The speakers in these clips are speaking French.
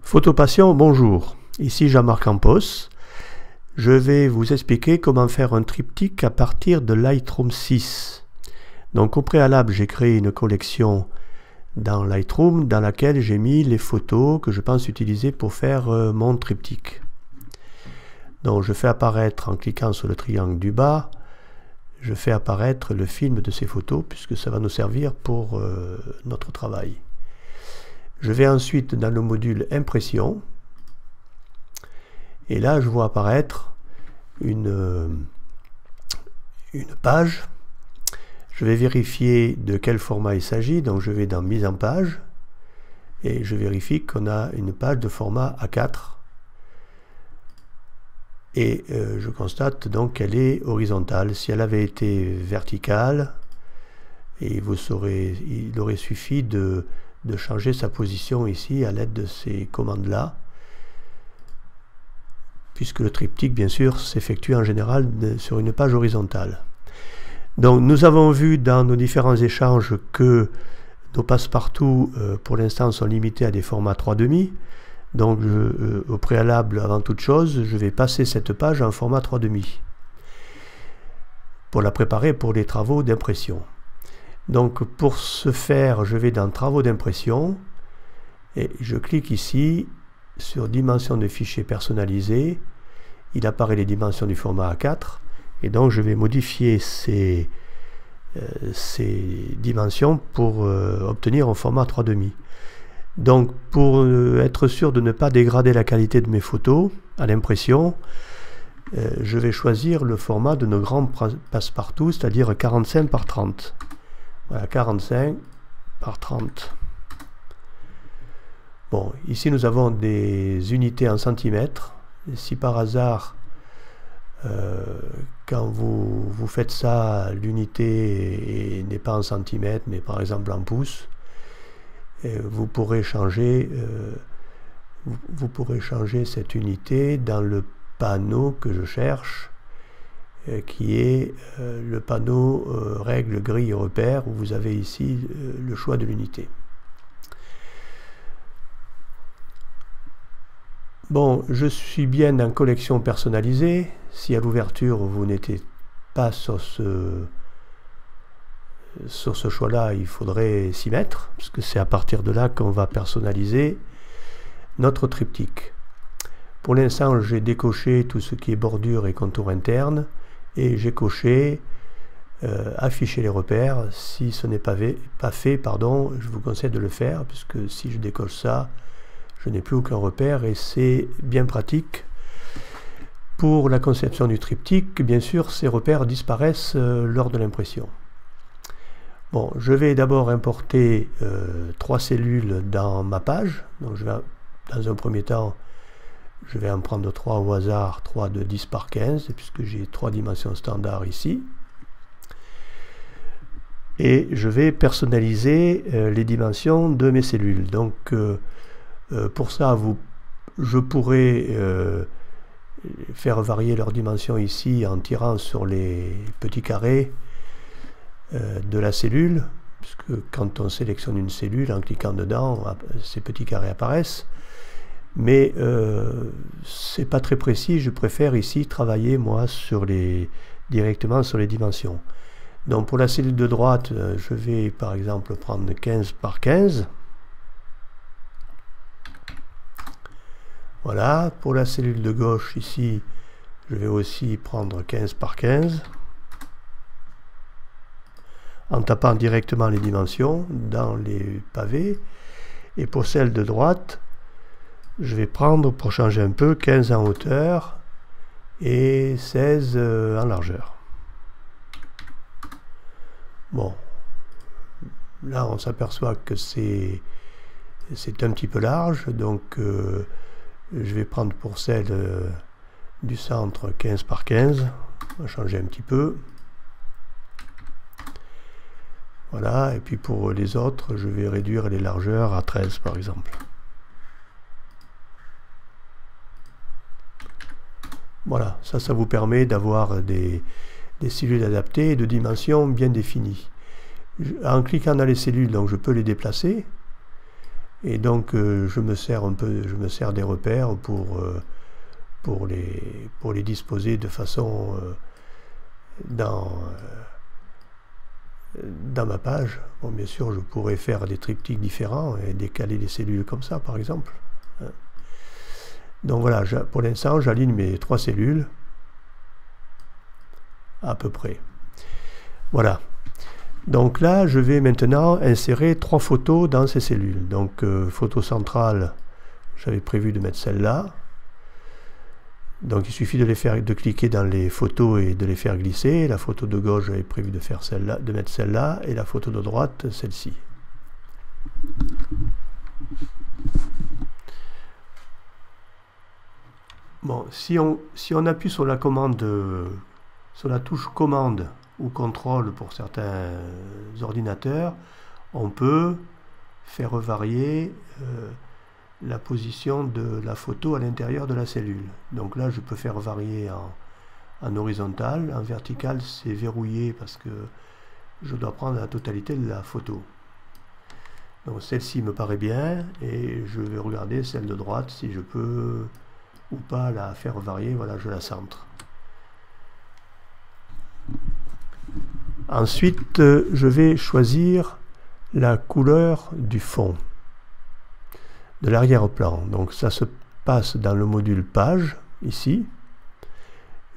Photopassion, bonjour, ici Jean-Marc Campos. Je vais vous expliquer comment faire un triptyque à partir de Lightroom 6. Donc au préalable, j'ai créé une collection dans Lightroom dans laquelle j'ai mis les photos que je pense utiliser pour faire mon triptyque. Donc je fais apparaître, en cliquant sur le triangle du bas, je fais apparaître le film de ces photos puisque ça va nous servir pour notre travail. Je vais ensuite dans le module impression et là je vois apparaître une page. Je vais vérifier de quel format il s'agit, donc je vais dans mise en page et je vérifie qu'on a une page de format A4 et je constate donc qu'elle est horizontale. Si elle avait été verticale, et il aurait suffi de changer sa position ici à l'aide de ces commandes-là, puisque le triptyque, bien sûr, s'effectue en général sur une page horizontale. Donc, nous avons vu dans nos différents échanges que nos passe-partout, pour l'instant, sont limités à des formats 3,5. Donc, au préalable, avant toute chose, je vais passer cette page en format 3,5 pour la préparer pour les travaux d'impression. Donc pour ce faire, je vais dans Travaux d'impression et je clique ici sur Dimensions de fichiers personnalisés. Il apparaît les dimensions du format A4 et donc je vais modifier ces dimensions pour obtenir un format 3,5. Donc pour être sûr de ne pas dégrader la qualité de mes photos à l'impression, je vais choisir le format de nos grands passe-partout, c'est-à-dire 45 par 30. Voilà, 45 par 30. Bon, ici nous avons des unités en centimètres. Et si par hasard, quand vous faites ça, l'unité n'est pas en centimètres, mais par exemple en pouces, vous pourrez changer cette unité dans le panneau que je cherche, qui est le panneau règles, grilles et repères, où vous avez ici le choix de l'unité. Bon, je suis bien dans collection personnalisée. Si à l'ouverture vous n'étiez pas sur ce choix-là, il faudrait s'y mettre, parce que c'est à partir de là qu'on va personnaliser notre triptyque. Pour l'instant, j'ai décoché tout ce qui est bordure et contour interne. Et j'ai coché afficher les repères. Si ce n'est pas fait, pardon, je vous conseille de le faire, puisque si je décoche ça, je n'ai plus aucun repère et c'est bien pratique. Pour la conception du triptyque, bien sûr, ces repères disparaissent lors de l'impression. Bon, je vais d'abord importer 3 cellules dans ma page. Donc je vais, dans un premier temps, je vais en prendre 3 au hasard, 3 de 10 par 15, puisque j'ai 3 dimensions standards ici. Et je vais personnaliser les dimensions de mes cellules. Donc, pour ça, je pourrais faire varier leurs dimensions ici en tirant sur les petits carrés de la cellule, puisque quand on sélectionne une cellule, en cliquant dedans, ces petits carrés apparaissent. Mais c'est pas très précis, je préfère ici travailler moi directement sur les dimensions. Donc pour la cellule de droite, je vais par exemple prendre 15 par 15. Voilà, pour la cellule de gauche ici, je vais aussi prendre 15 par 15. En tapant directement les dimensions dans les pavés. Et pour celle de droite, je vais prendre, pour changer un peu, 15 en hauteur et 16 en largeur. Bon, là on s'aperçoit que c'est un petit peu large, donc je vais prendre pour celle du centre 15 par 15, on va changer un petit peu. Voilà, et puis pour les autres, je vais réduire les largeurs à 13 par exemple. Voilà, ça vous permet d'avoir des cellules adaptées et de dimensions bien définies. En cliquant dans les cellules, donc je peux les déplacer. Et donc je me sers des repères pour les disposer de façon dans ma page. Bon, bien sûr, je pourrais faire des triptyques différents et décaler les cellules comme ça, par exemple. Donc voilà, pour l'instant, j'aligne mes 3 cellules à peu près. Voilà. Donc là, je vais maintenant insérer 3 photos dans ces cellules. Donc photo centrale, j'avais prévu de mettre celle-là. Donc il suffit de cliquer dans les photos et de les faire glisser. La photo de gauche, j'avais prévu de faire celle-là, de mettre celle-là, et la photo de droite, celle-ci. Bon, si on appuie sur la commande, sur la touche commande ou contrôle pour certains ordinateurs, on peut faire varier la position de la photo à l'intérieur de la cellule. Donc là, je peux faire varier en horizontal. En vertical, c'est verrouillé parce que je dois prendre la totalité de la photo. Donc celle-ci me paraît bien et je vais regarder celle de droite si je peux ou pas la faire varier. Voilà, je la centre. Ensuite, je vais choisir la couleur du fond, de l'arrière-plan. Donc ça se passe dans le module page, ici.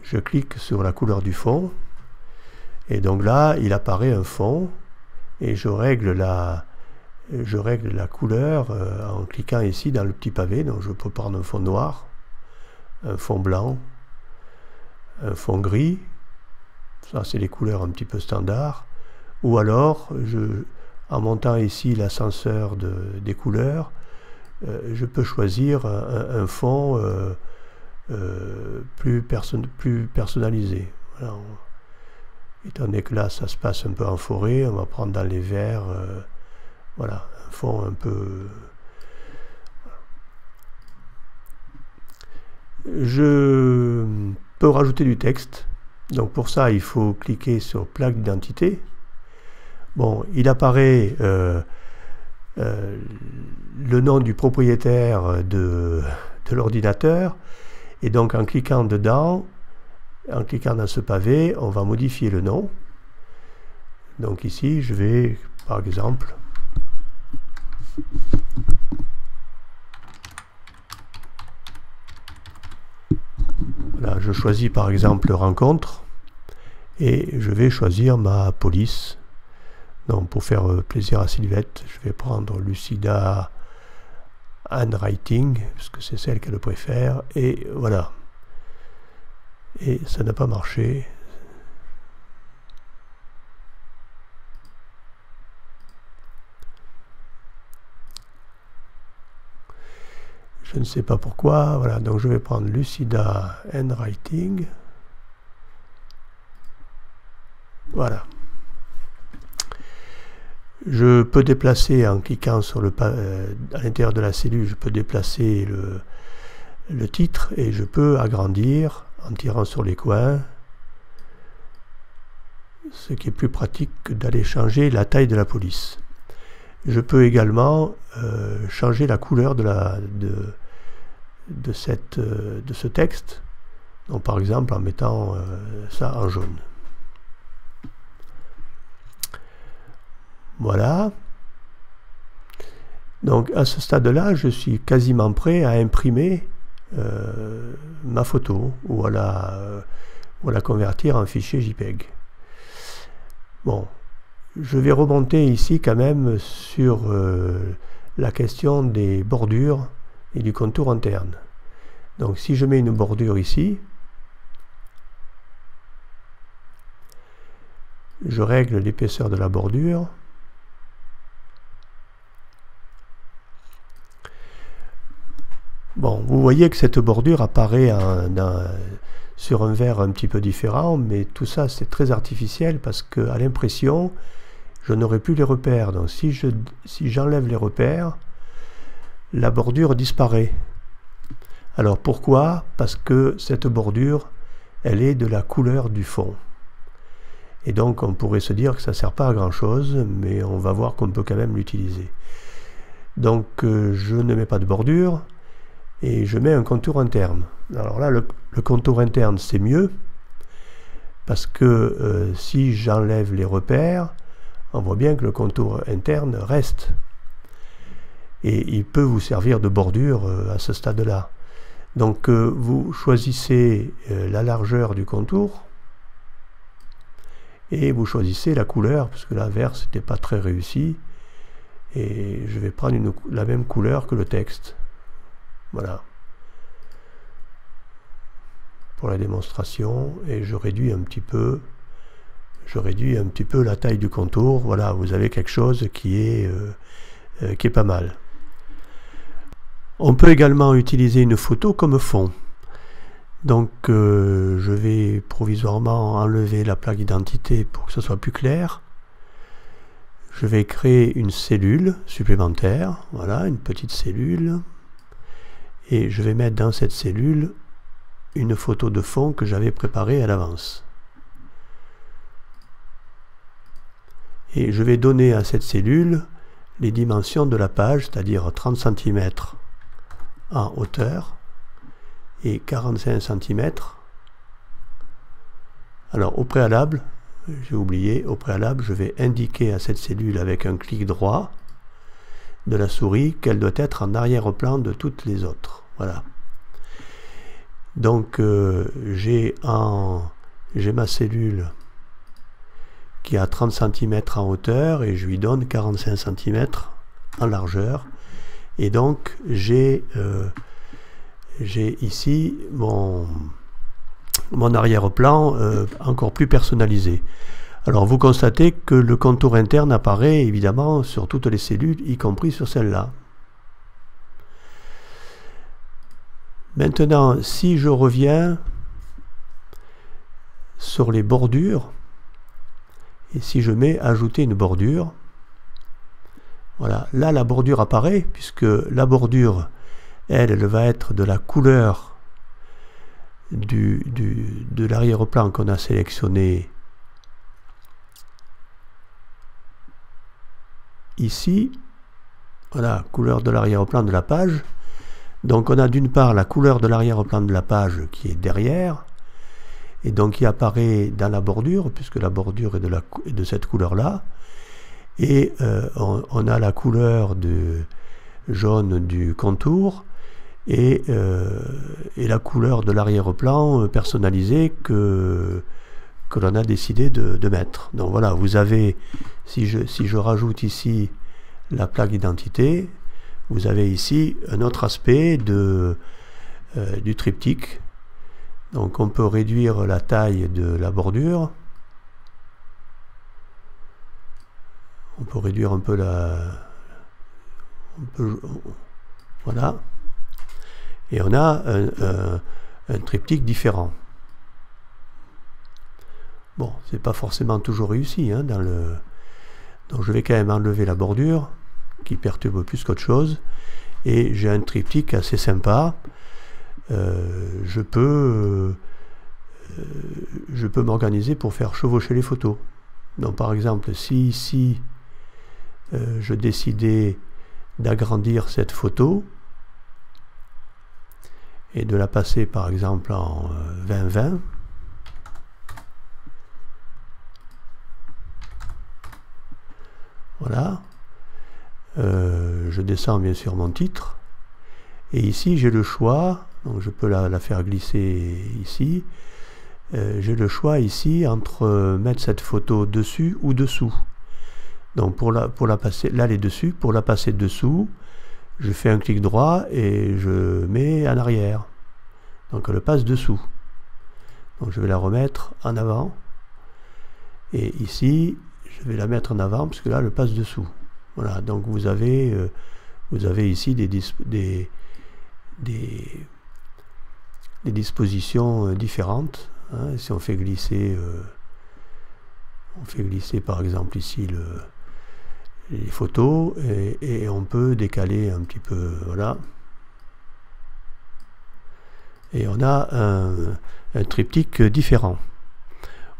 Je clique sur la couleur du fond. Et donc là, il apparaît un fond. Et je règle la couleur en cliquant ici dans le petit pavé. Donc je peux prendre un fond noir, un fond blanc, un fond gris. Ça, c'est les couleurs un petit peu standards. Ou alors, en montant ici l'ascenseur des couleurs, je peux choisir un fond plus personnalisé. Voilà. Étant donné que là, ça se passe un peu en forêt, on va prendre dans les verts, voilà, un fond un peu... Je peux rajouter du texte. Donc pour ça, il faut cliquer sur plaque d'identité. Bon, il apparaît le nom du propriétaire de l'ordinateur. Et donc en cliquant dedans, en cliquant dans ce pavé, on va modifier le nom. Donc ici, je vais, par exemple, voilà, je choisis par exemple rencontre et je vais choisir ma police. Donc pour faire plaisir à Sylvette, je vais prendre Lucida Handwriting, parce que c'est celle qu'elle préfère, et voilà. Et ça n'a pas marché. Je ne sais pas pourquoi. Voilà, donc je vais prendre Lucida Handwriting. Voilà. Je peux déplacer en cliquant sur à l'intérieur de la cellule, je peux déplacer le titre et je peux agrandir en tirant sur les coins, ce qui est plus pratique que d'aller changer la taille de la police. Je peux également changer la couleur de ce texte, donc par exemple en mettant ça en jaune. Voilà. Donc à ce stade-là, je suis quasiment prêt à imprimer ma photo ou à la convertir en fichier JPEG. Bon, je vais remonter ici quand même sur la question des bordures et du contour interne. Donc si je mets une bordure ici, je règle l'épaisseur de la bordure. Bon, vous voyez que cette bordure apparaît sur un verre un petit peu différent, mais tout ça c'est très artificiel parce qu'à l'impression, je n'aurai plus les repères. Donc si j'enlève les repères, la bordure disparaît. Alors pourquoi? Parce que cette bordure, elle est de la couleur du fond. Et donc on pourrait se dire que ça ne sert pas à grand chose, mais on va voir qu'on peut quand même l'utiliser. Donc je ne mets pas de bordure et je mets un contour interne. Alors là, le contour interne, c'est mieux parce que si j'enlève les repères, on voit bien que le contour interne reste. Et il peut vous servir de bordure à ce stade-là. Donc vous choisissez la largeur du contour et vous choisissez la couleur, parce que là, vert, c'était pas très réussi. Et je vais prendre la même couleur que le texte. Voilà. Pour la démonstration, et je réduis un petit peu la taille du contour. Voilà, vous avez quelque chose qui est pas mal. On peut également utiliser une photo comme fond. Donc je vais provisoirement enlever la plaque d'identité pour que ce soit plus clair. Je vais créer une cellule supplémentaire, voilà, une petite cellule. Et je vais mettre dans cette cellule une photo de fond que j'avais préparée à l'avance. Et je vais donner à cette cellule les dimensions de la page, c'est-à-dire 30 cm en hauteur et 45 cm. Alors au préalable, j'ai oublié, au préalable, je vais indiquer à cette cellule avec un clic droit de la souris qu'elle doit être en arrière-plan de toutes les autres. Voilà. Donc j'ai ma cellule qui a 30 cm en hauteur et je lui donne 45 cm en largeur. Et donc j'ai ici mon arrière-plan encore plus personnalisé. Alors vous constatez que le contour interne apparaît évidemment sur toutes les cellules, y compris sur celle-là. Maintenant, si je reviens sur les bordures, et si je mets ajouter une bordure, voilà, là la bordure apparaît, puisque la bordure, elle va être de la couleur de l'arrière-plan qu'on a sélectionné ici. Voilà, couleur de l'arrière-plan de la page. Donc on a d'une part la couleur de l'arrière-plan de la page qui est derrière, et donc qui apparaît dans la bordure, puisque la bordure est de cette couleur-là. Et on a la couleur jaune du contour, et la couleur de l'arrière-plan personnalisée que l'on a décidé de mettre. Donc voilà, vous avez, si je rajoute ici la plaque d'identité, vous avez ici un autre aspect du triptyque. Donc on peut réduire la taille de la bordure. On peut réduire un peu voilà. Et on a un triptyque différent. Bon, c'est pas forcément toujours réussi, hein, donc je vais quand même enlever la bordure qui perturbe plus qu'autre chose, et j'ai un triptyque assez sympa. Je peux m'organiser pour faire chevaucher les photos. Donc par exemple, si ici je décidais d'agrandir cette photo et de la passer par exemple en 20-20, voilà. Je descends bien sûr mon titre, et ici j'ai le choix, donc je peux la faire glisser ici. J'ai le choix ici entre mettre cette photo dessus ou dessous. Donc pour la passer, là elle est dessus, pour la passer dessous, je fais un clic droit et je mets en arrière. Donc elle passe dessous. Donc je vais la remettre en avant, et ici je vais la mettre en avant parce que là elle passe dessous. Voilà, donc vous avez ici des dispositions différentes. Hein. Si on fait glisser par exemple ici les photos, et on peut décaler un petit peu, voilà. Et on a un triptyque différent.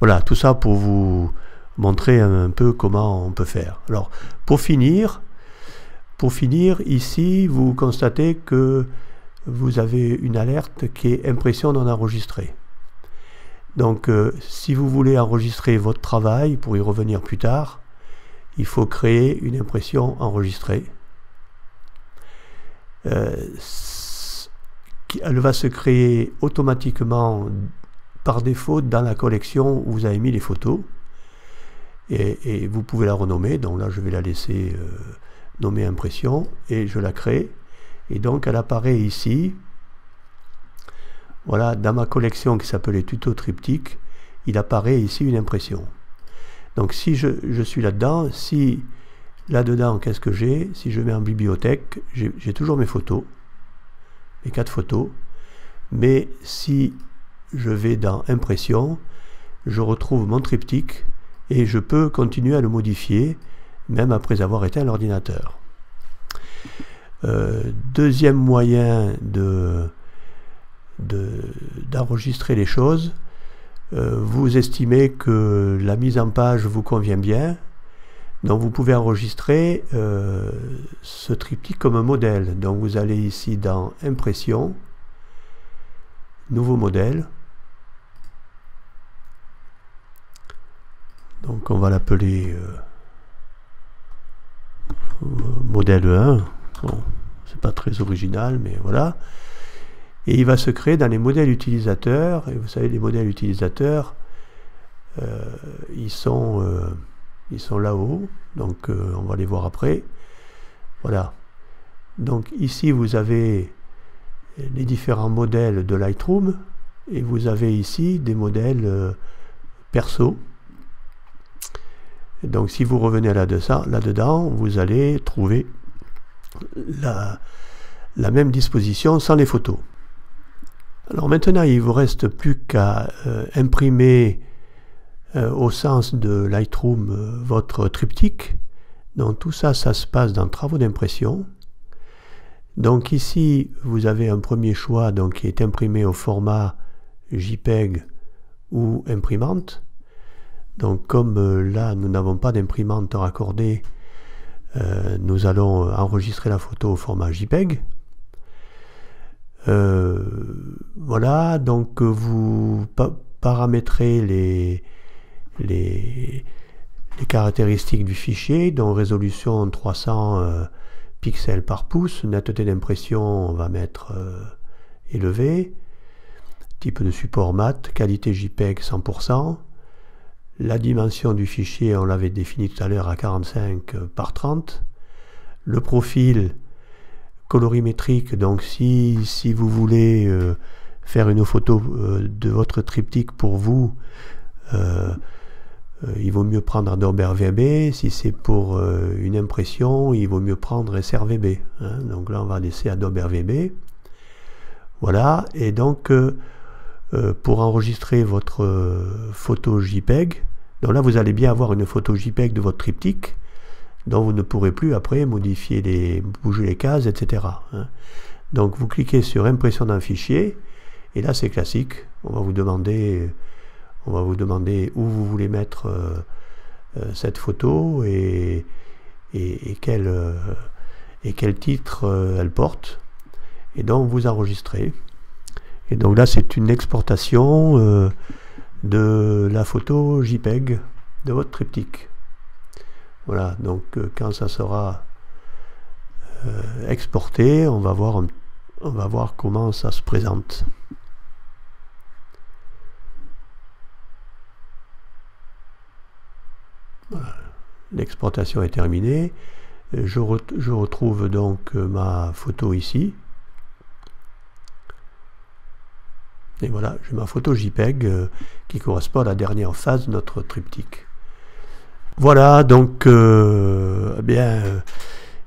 Voilà, tout ça pour vous montrer un peu comment on peut faire. Alors, pour finir, Pour finir, ici, vous constatez que vous avez une alerte qui est impression non enregistrée. Donc, si vous voulez enregistrer votre travail, pour y revenir plus tard, il faut créer une impression enregistrée. Elle va se créer automatiquement par défaut dans la collection où vous avez mis les photos. Et vous pouvez la renommer. Donc là, je vais la laisser nommer impression et je la crée. Et donc, elle apparaît ici. Voilà, dans ma collection qui s'appelait Tuto Triptyque, il apparaît ici une impression. Donc si je suis là-dedans, si là-dedans, qu'est-ce que j'ai? Si je mets en bibliothèque, j'ai toujours mes photos, mes 4 photos. Mais si je vais dans impression, je retrouve mon triptyque et je peux continuer à le modifier, même après avoir éteint l'ordinateur. Deuxième moyen d'enregistrer les choses, vous estimez que la mise en page vous convient bien, donc vous pouvez enregistrer ce triptyque comme un modèle. Donc vous allez ici dans impression, nouveau modèle, donc on va l'appeler modèle 1. Bon, c'est pas très original, mais voilà. Et il va se créer dans les modèles utilisateurs. Et vous savez, les modèles utilisateurs, ils sont là-haut. Donc, on va les voir après. Voilà. Donc, ici, vous avez les différents modèles de Lightroom. Et vous avez ici des modèles perso. Et donc, si vous revenez là-dedans, vous allez trouver la même disposition sans les photos. Alors maintenant, il ne vous reste plus qu'à imprimer au sens de Lightroom votre triptyque. Donc tout ça, ça se passe dans Travaux d'impression. Donc ici, vous avez un premier choix donc, qui est imprimé au format JPEG ou imprimante. Donc comme là, nous n'avons pas d'imprimante raccordée, nous allons enregistrer la photo au format JPEG. Voilà, donc vous paramétrez les caractéristiques du fichier, donc résolution 300 pixels par pouce, netteté d'impression on va mettre élevé, type de support mat, qualité JPEG 100%, la dimension du fichier on l'avait défini tout à l'heure à 45 par 30, le profil colorimétrique, donc si vous voulez faire une photo de votre triptyque pour vous, il vaut mieux prendre Adobe RVB. Si c'est pour une impression, il vaut mieux prendre SRVB. Hein. Donc là, on va laisser Adobe RVB. Voilà, et donc pour enregistrer votre photo JPEG, donc là, vous allez bien avoir une photo JPEG de votre triptyque, dont vous ne pourrez plus après modifier bouger les cases, etc. Hein. Donc vous cliquez sur impression d'un fichier, et là c'est classique, on va vous demander où vous voulez mettre cette photo et quel titre elle porte, et donc vous enregistrez. Et donc là c'est une exportation de la photo JPEG de votre triptyque. Voilà, donc quand ça sera exporté, on va voir comment ça se présente. Voilà. L'exportation est terminée. Je retrouve donc ma photo ici. Et voilà, j'ai ma photo JPEG qui correspond à la dernière phase de notre triptyque. Voilà, donc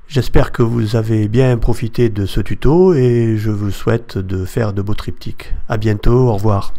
j'espère que vous avez bien profité de ce tuto et je vous souhaite de faire de beaux triptyques. À bientôt, au revoir.